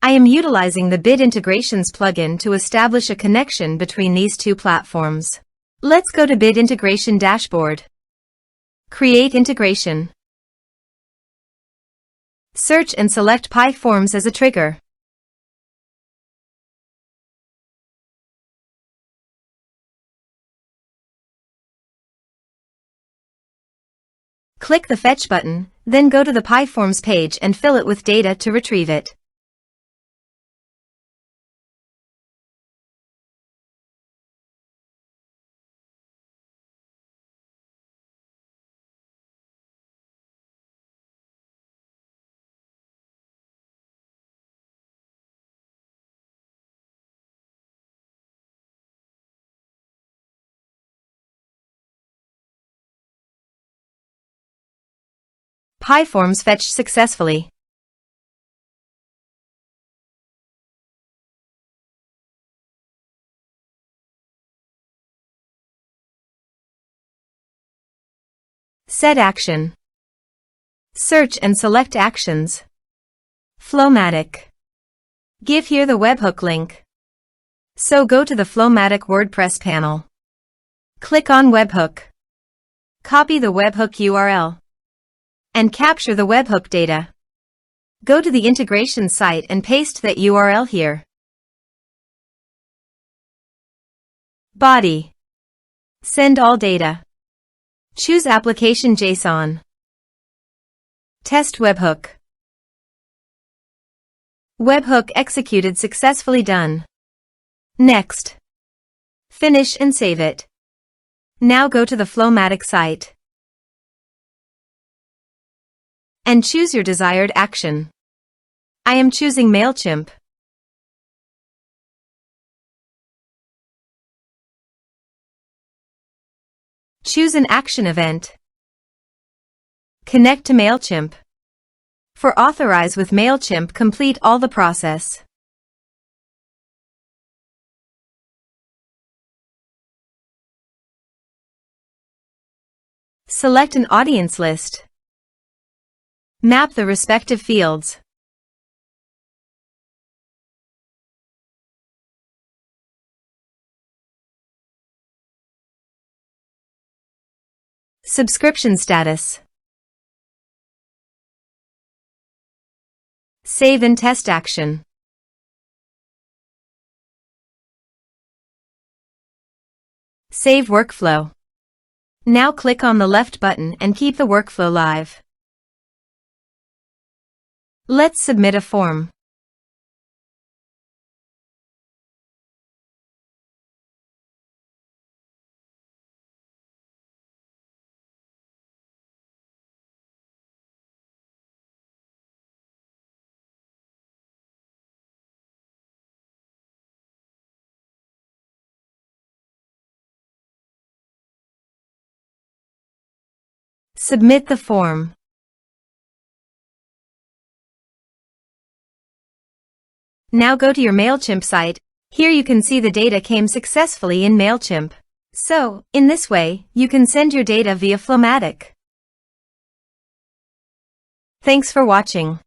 I am utilizing the Bit Integrations plugin to establish a connection between these two platforms. Let's go to Bit Integration Dashboard. Create integration. Search and select PyForms as a trigger. Click the Fetch button, then go to the PyForms page and fill it with data to retrieve it. PyForms fetched successfully. Set action. Search and select actions. FlowMattic. Give here the webhook link. So go to the FlowMattic WordPress panel. Click on webhook. Copy the webhook URL. And capture the webhook data. Go to the integration site and paste that URL here. Body. Send all data. Choose application JSON. Test webhook. Webhook executed successfully done. Next. Finish and save it. Now go to the FlowMattic site. And choose your desired action. I am choosing MailChimp. Choose an action event. Connect to MailChimp. For authorize with MailChimp, complete all the process. Select an audience list. Map the respective fields. Subscription status. Save and test action. Save workflow. Now click on the left button and keep the workflow live. Let's submit a form. Submit the form. Now go to your MailChimp site. Here you can see the data came successfully in MailChimp. So, in this way, you can send your data via FlowMattic. Thanks for watching.